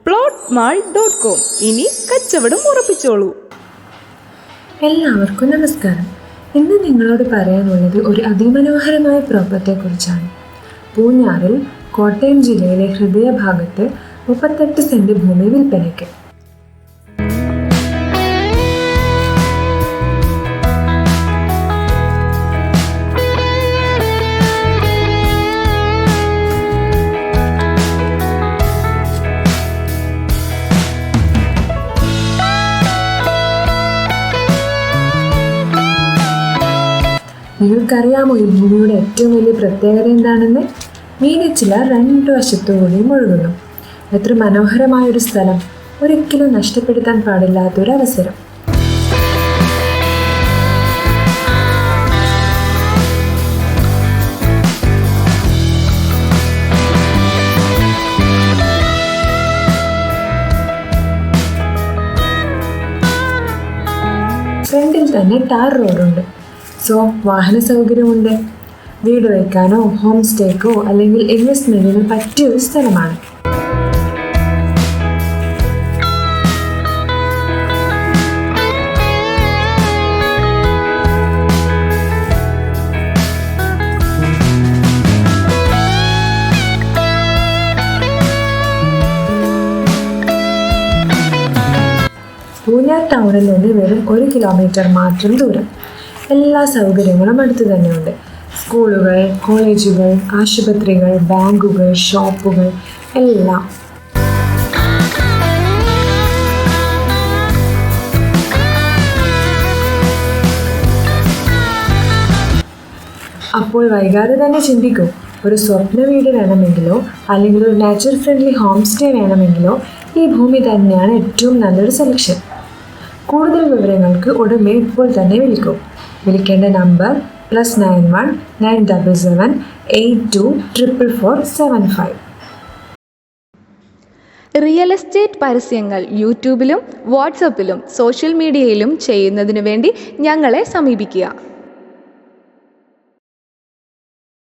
plotmall.com ഇനി കച്ചവടം ഉറപ്പിച്ചോളൂ. എല്ലാവർക്കും നമസ്കാരം. ഇന്ന് നിങ്ങളോട് പറയാനുള്ളത് ഒരു അതിമനോഹരമായ പ്രോപ്പർട്ടിയെക്കുറിച്ചാണ്. പൂഞ്ഞാറിൽ കോട്ടയം ജില്ലയിലെ ഹൃദയഭാഗത്ത് 38 സെന്റ് ഭൂമി വിൽപ്പനയ്ക്ക്. നിങ്ങൾക്കറിയാമോ ഈ ഭൂമിയുടെ ഏറ്റവും വലിയ പ്രത്യേകത എന്താണെന്ന്? മീനച്ചിലാർ 2 വശത്തുകൂടിയും ഒഴുകുന്നു. എത്ര മനോഹരമായൊരു സ്ഥലം! ഒരിക്കലും നഷ്ടപ്പെടുത്താൻ പാടില്ലാത്തൊരവസരം. ഫ്രണ്ടിൽ തന്നെ ടാർ റോഡുണ്ട്. സോ വാഹന സൗകര്യമുണ്ട്. വീട് വയ്ക്കാനോ ഹോം സ്റ്റേക്കോ അല്ലെങ്കിൽ ഇൻവെസ്റ്റ്മെന്റിന് പറ്റിയൊരു സ്ഥലമാണ്. പൂഞ്ഞാർ ടൗണിൽ നിന്ന് വെറും 1 കിലോമീറ്റർ മാത്രം ദൂരം. എല്ലാ സൗകര്യങ്ങളും അടുത്ത് തന്നെയുണ്ട്. സ്കൂളുകൾ, കോളേജുകൾ, ആശുപത്രികൾ, ബാങ്കുകൾ, ഷോപ്പുകൾ എല്ലാം. അപ്പോൾ വൈകാതെ തന്നെ ചിന്തിക്കൂ. ഒരു സ്വപ്ന വീട് വേണമെങ്കിലോ അല്ലെങ്കിൽ ഒരു നാച്ചുറൽ ഫ്രണ്ട്ലി ഹോം സ്റ്റേ വേണമെങ്കിലോ ഈ ഭൂമി തന്നെയാണ് ഏറ്റവും നല്ലൊരു സെലക്ഷൻ. കൂടുതൽ വിവരങ്ങൾക്ക് ഉടമയെ ഇപ്പോൾ തന്നെ വിളിക്കൂ. വിളിക്കേണ്ട നമ്പർ +91 977 82 444 75. റിയൽ എസ്റ്റേറ്റ് പരസ്യങ്ങൾ യൂട്യൂബിലും വാട്സപ്പിലും സോഷ്യൽ മീഡിയയിലും ചെയ്യുന്നതിനു വേണ്ടി ഞങ്ങളെ സമീപിക്കുക.